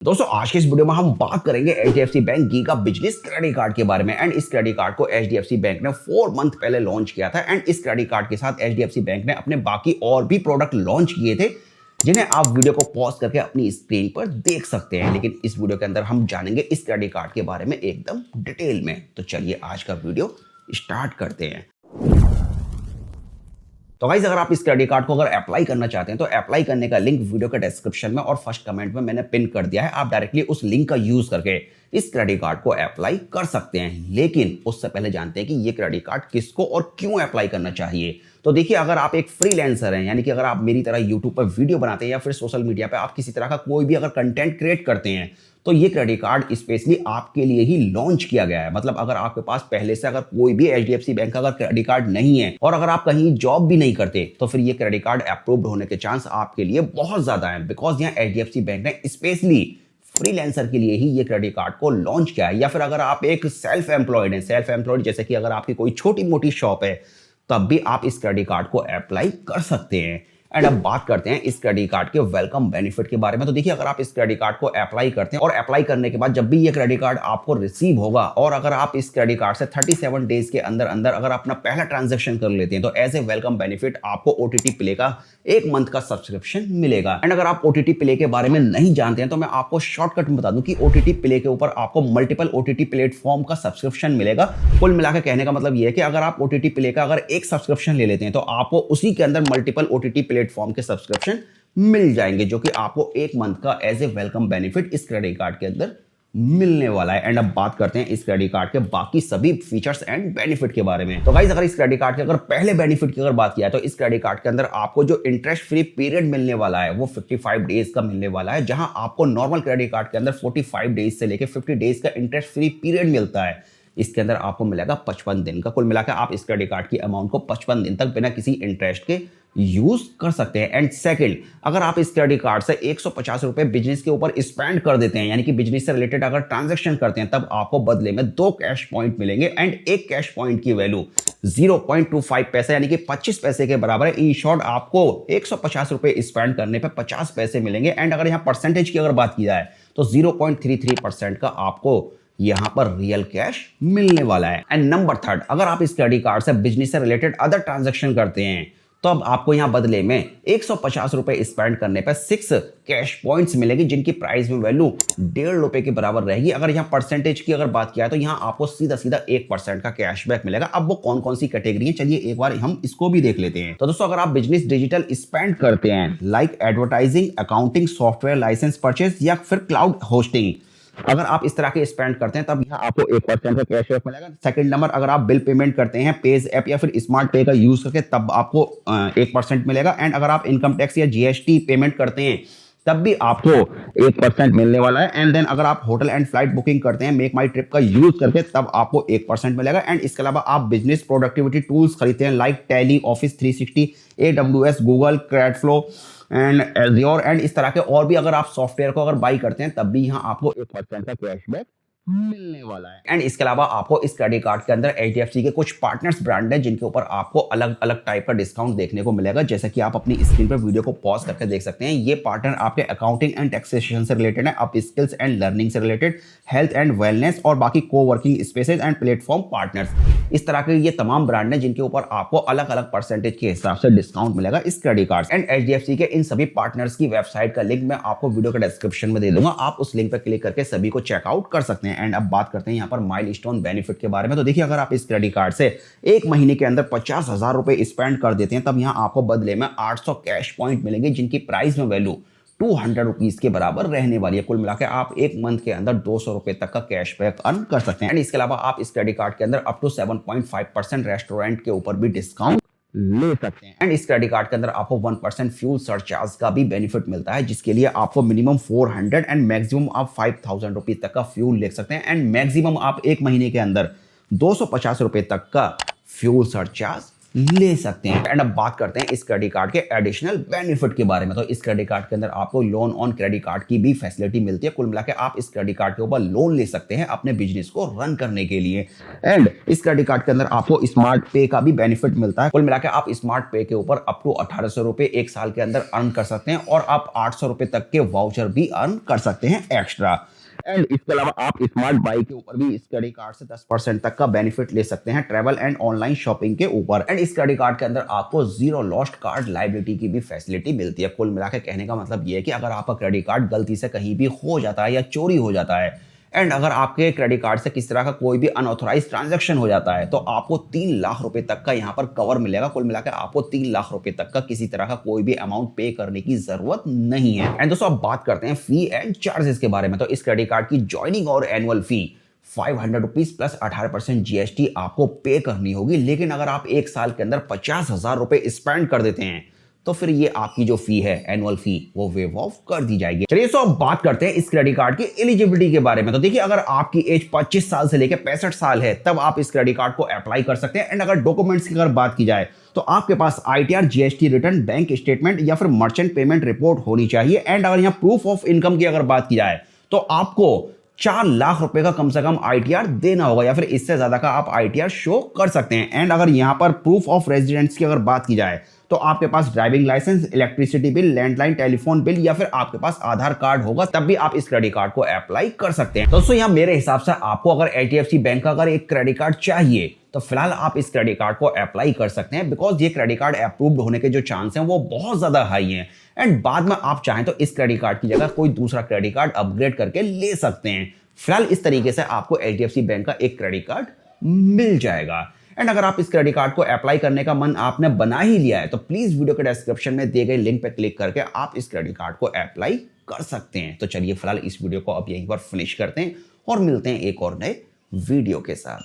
दोस्तों आज के इस वीडियो में हम बात करेंगे HDFC bank giga business credit card के बारे में। एंड इस क्रेडिट कार्ड को एचडीएफसी बैंक ने 4 मंथ पहले लॉन्च किया था। एंड इस क्रेडिट कार्ड के साथ एचडीएफसी बैंक ने अपने बाकी और भी प्रोडक्ट लॉन्च किए थे जिन्हें आप वीडियो को पॉज करके अपनी स्क्रीन पर देख सकते हैं। लेकिन इस वीडियो के अंदर हम जानेंगे इस क्रेडिट कार्ड के बारे में एकदम डिटेल में। तो चलिए आज का वीडियो स्टार्ट करते हैं। तो गाइस अगर आप इस क्रेडिट कार्ड को अगर अप्लाई करना चाहते हैं तो अप्लाई करने का लिंक वीडियो के डिस्क्रिप्शन में और फर्स्ट कमेंट में मैंने पिन कर दिया है। आप डायरेक्टली उस लिंक का यूज करके इस क्रेडिट कार्ड को अप्लाई कर सकते हैं। लेकिन उससे पहले जानते हैं कि ये क्रेडिट कार्ड किसको और क्यों अप्लाई करना चाहिए। तो देखिए, अगर आप एक फ्रीलांसर हैं, यानी कि अगर आप मेरी तरह यूट्यूब पर वीडियो बनाते हैं या फिर सोशल मीडिया पर आप किसी तरह का कोई भी अगर कंटेंट क्रिएट करते हैं, तो ये क्रेडिट कार्ड स्पेशली आपके लिए ही लॉन्च किया गया है। मतलब अगर आपके पास पहले से अगर कोई भी एचडीएफसी बैंक का अगर क्रेडिट कार्ड नहीं है और अगर आप कहीं जॉब भी नहीं करते, तो फिर ये क्रेडिट कार्ड अप्रूव्ड होने के चांस आपके लिए बहुत ज्यादा है। बिकॉज यहाँ एचडीएफसी बैंक ने स्पेशली फ्रीलांसर के लिए ही ये क्रेडिट कार्ड को लॉन्च किया है। या फिर अगर आप एक सेल्फ एम्प्लॉयड जैसे कि अगर आपकी कोई छोटी मोटी शॉप है, तब भी आप इस क्रेडिट कार्ड को अप्लाई कर सकते हैं। एंड अब बात करते हैं इस क्रेडिट कार्ड के वेलकम बेनिफिट के बारे में। तो देखिए, अगर आप इस क्रेडिट कार्ड को अप्लाई करते हैं और अप्लाई करने के बाद जब भी ये क्रेडिट कार्ड आपको रिसीव होगा और अगर आप इस क्रेडिट कार्ड से 37 डेज के अंदर अंदर अगर अपना पहला ट्रांजैक्शन कर लेते हैं, तो एज ए वेलकम बेनिफिट आपको ओटीटी प्ले का 1 मंथ का सब्सक्रिप्शन मिलेगा। एंड अगर आप ओटीटी प्ले के बारे में नहीं जानते हैं तो मैं आपको शॉर्टकट में बता दूं कि ओटीटी प्ले के ऊपर आपको मल्टीपल ओटीटी प्लेटफॉर्म का सब्सक्रिप्शन मिलेगा। कुल मिलाकर कहने का मतलब ये है कि अगर आप ओटीटी प्ले का अगर एक सब्सक्रिप्शन ले लेते हैं तो आपको उसी के अंदर मल्टीपल ओटीटी प्लेटफॉर्म के सब्सक्रिप्शन मिल जाएंगे, जो कि आपको 1 मंथ का एज ए वेलकम बेनिफिट इस क्रेडिट कार्ड के अंदर मिलने वाला है। एंड अब बात करते हैं इस क्रेडिट कार्ड के बाकी सभी फीचर्स एंड बेनिफिट के बारे में। तो गाइस अगर इस क्रेडिट कार्ड के अगर पहले बेनिफिट की अगर बात किया है, तो इस क्रेडिट कार्ड के अंदर आपको जो इंटरेस्ट फ्री पीरियड मिलने वाला है वो 55 डेज का मिलने वाला है। जहां आपको नॉर्मल क्रेडिट कार्ड के अंदर 45 डेज से लेकर 50 डेज का इंटरेस्ट फ्री पीरियड मिलता है। इसके अंदर आपको मिलेगा 55 दिन का। कुल मिलाकर आप इस क्रेडिट कार्ड की अमाउंट को 55 दिन तक बिना किसी इंटरेस्ट के यूज कर सकते हैं। एंड सेकंड, अगर आप इस क्रेडिट कार्ड से 150 रुपए बिजनेस के ऊपर स्पेंड कर देते हैं, यानी कि बिजनेस से रिलेटेड अगर ट्रांजैक्शन करते हैं, तब आपको बदले में 2 कैश पॉइंट मिलेंगे। एंड एक कैश पॉइंट की वैल्यू 0.25 पैसे यानी कि 25 पैसे के बराबर है। इन शॉर्ट आपको 150 रुपए स्पेंड करने पर 50 पैसे मिलेंगे। एंड अगर यहां परसेंटेज की अगर बात की जाए तो 0.33% का आपको यहां पर रियल कैश मिलने वाला है। एंड नंबर थर्ड, अगर आप इस क्रेडिट कार्ड से बिजनेस से रिलेटेड अदर ट्रांजैक्शन करते हैं, तो अब आपको यहां बदले में 150 रुपए स्पेंड करने पर 6 कैश पॉइंट्स मिलेगी, जिनकी प्राइस में वैल्यू 1.5 रुपए के बराबर रहेगी। अगर यहां परसेंटेज की अगर बात किया है तो यहां आपको सीधा 1% का कैशबैक मिलेगा। अब वो कौन कौन सी कैटेगरी है, चलिए एक बार हम इसको भी देख लेते हैं। तो दोस्तों, अगर आप बिजनेस डिजिटल स्पेंड करते हैं like advertising, accounting, software licence purchase या फिर क्लाउड होस्टिंग, अगर आप इस तरह के स्पेंड करते हैं तब यहाँ आपको 1% का कैशबैक मिलेगा। सेकंड नंबर, अगर आप बिल पेमेंट करते हैं पेज ऐप या फिर स्मार्ट पे का यूज करके, तब आपको 1% मिलेगा। एंड अगर आप इनकम टैक्स या जीएसटी पेमेंट करते हैं तब भी आपको 1% मिलने वाला है। एंड देन अगर आप होटल एंड फ्लाइट बुकिंग करते हैं मेक माई ट्रिप का यूज करके, तब आपको 1% मिलेगा। एंड इसके अलावा आप बिजनेस प्रोडक्टिविटी टूल्स खरीदते हैं like Tally, Office 360, AWS, Google, Credflow and Azure and इस तरह के और भी अगर आप सॉफ्टवेयर को अगर बाई करते हैं, तब भी यहाँ आपको 1% का कैशबैक मिलने वाला है। एंड इसके अलावा आपको इस क्रेडिट कार्ड के अंदर एचडीएफसी के कुछ पार्टनर्स ब्रांड हैं जिनके ऊपर आपको अलग अलग टाइप का डिस्काउंट देखने को मिलेगा, जैसे कि आप अपनी स्क्रीन पर वीडियो को पॉज करके देख सकते हैं। ये पार्टनर आपके अकाउंटिंग एंड टैक्सेशन से रिलेटेड है, अप स्किल्स एंड लर्निंग से रिलेटेड, हेल्थ एंड वेलनेस और बाकी को working spaces and platform partners. इस तरह के ये तमाम ब्रांड हैं जिनके ऊपर आपको अलग अलग परसेंटेज के हिसाब से डिस्काउंट मिलेगा इस क्रेडिट कार्ड। एंड एचडीएफसी के इन सभी पार्टनर्स की वेबसाइट का लिंक मैं आपको वीडियो के डिस्क्रिप्शन में दे दूंगा। आप उस लिंक पर क्लिक करके सभी को चेकआउट कर सकते हैं। एंड अब बात करते हैं यहाँ पर माइलस्टोन बेनिफिट के बारे में। तो देखिए, अगर आप इस क्रेडिट कार्ड से 1 महीने के अंदर 50,000 रुपए स्पेंड कर देते हैं, तब यहाँ आपको बदले में 800 कैश पॉइंट मिलेंगे, जिनकी प्राइस में वैल्यू 200 रुपीज के बराबर रहने वाली है। कुल मिलाकर आप 1 मंथ के अंदर 200 रुपए तक का कैशबैक अर्न कर सकते हैं। एंड इसके अलावा आप इस क्रेडिट कार्ड के अंदर अप टू 7.5% रेस्टोरेंट के ऊपर भी डिस्काउंट ले सकते हैं। एंड इस क्रेडिट कार्ड के अंदर आपको 1% फ्यूल सरचार्ज का भी बेनिफिट मिलता है, जिसके लिए आपको मिनिमम 400 एंड मैक्सिमम आप 5,000 रुपीज तक का फ्यूल ले सकते हैं। एंड मैक्सिमम आप 1 महीने के अंदर 250 रुपए तक का फ्यूल सरचार्ज ले सकते हैं। एंड अब बात करते हैं इस क्रेडिट कार्ड के एडिशनल बेनिफिट के बारे में। तो इस क्रेडिट कार्ड के अंदर आपको लोन ऑन क्रेडिट कार्ड की भी फैसिलिटी मिलती है। कुल मिला के आप इस क्रेडिट कार्ड के ऊपर लोन ले सकते हैं अपने बिजनेस को रन करने के लिए। एंड इस क्रेडिट कार्ड के अंदर आपको स्मार्ट पे का भी बेनिफिट मिलता है। कुल मिला के आप स्मार्ट पे के ऊपर अप टू 1800 रुपए एक साल के अंदर अर्न कर सकते हैं और आप 800 रुपए तक के वाउचर भी अर्न कर सकते हैं एक्स्ट्रा। एंड इसके अलावा आप स्मार्ट बाई के ऊपर भी इस क्रेडिट कार्ड से 10% तक का बेनिफिट ले सकते हैं ट्रैवल एंड ऑनलाइन शॉपिंग के ऊपर। एंड इस क्रेडिट कार्ड के अंदर आपको जीरो लॉस्ट कार्ड लायबिलिटी की भी फैसिलिटी मिलती है। कुल मिलाकर कहने का मतलब ये है कि अगर आपका क्रेडिट कार्ड गलती से कहीं भी खो जाता है या चोरी हो जाता है एंड अगर आपके क्रेडिट कार्ड से किस तरह का कोई भी अनऑथराइज ट्रांजैक्शन हो जाता है तो आपको 3 लाख रुपए तक का यहाँ पर कवर मिलेगा। कुल मिलाकर आपको 3 लाख रुपए तक का किसी तरह का कोई भी अमाउंट पे करने की जरूरत नहीं है। एंड दोस्तों अब बात करते हैं फी एंड चार्जेस के बारे में। तो इस क्रेडिट कार्ड की ज्वाइनिंग और एनुअल फी 500 रुपीज प्लस 18% जीएसटी आपको पे करनी होगी। लेकिन अगर आप एक साल के अंदर 50,000 रुपए स्पेंड कर देते हैं तो फिर ये आपकी जो फी है एनुअल फी वो वेव ऑफ कर दी जाएगी। चलिए अब बात करते हैं इस क्रेडिट कार्ड की एलिजिबिलिटी के बारे में। तो देखिए अगर आपकी एज 25 साल से लेकर 65 साल है तब आप इस क्रेडिट कार्ड को अप्लाई कर सकते हैं। एंड अगर डॉक्यूमेंट्स की अगर बात की जाए तो आपके पास ITR, GST return, bank statement या फिर मर्चेंट पेमेंट रिपोर्ट होनी चाहिए। एंड अगर यहाँ प्रूफ ऑफ इनकम की अगर बात की जाए तो आपको 4 लाख रुपए का कम से कम आईटीआर देना होगा या फिर इससे ज्यादा का आप आईटीआर शो कर सकते हैं। एंड अगर यहां पर प्रूफ ऑफ रेजिडेंस की अगर बात की जाए तो आपके पास driving licence, electricity bill, landline telephone bill या फिर आपके पास आधार कार्ड होगा तब भी आप इस क्रेडिट कार्ड को अप्लाई कर सकते हैं। दोस्तों यहाँ मेरे हिसाब से आपको अगर एचडीएफसी बैंक का अगर एक क्रेडिट कार्ड चाहिए तो फिलहाल आप इस क्रेडिट कार्ड को अप्लाई कर सकते हैं बिकॉज ये क्रेडिट कार्ड अप्रूव्ड होने के जो चांस हैं वो बहुत ज्यादा हाई हैं। एंड बाद में आप चाहें तो इस क्रेडिट कार्ड की जगह कोई दूसरा क्रेडिट कार्ड अपग्रेड करके ले सकते हैं। फिलहाल इस तरीके से आपको एचडीएफसी बैंक का एक क्रेडिट कार्ड मिल जाएगा। एंड अगर आप इस क्रेडिट कार्ड को अप्लाई करने का मन आपने बना ही लिया है तो प्लीज वीडियो के डिस्क्रिप्शन में दिए गए लिंक पर क्लिक करके आप इस क्रेडिट कार्ड को अप्लाई कर सकते हैं। तो चलिए फिलहाल इस वीडियो को अब यहीं पर फिनिश करते हैं और मिलते हैं एक और नए वीडियो के साथ।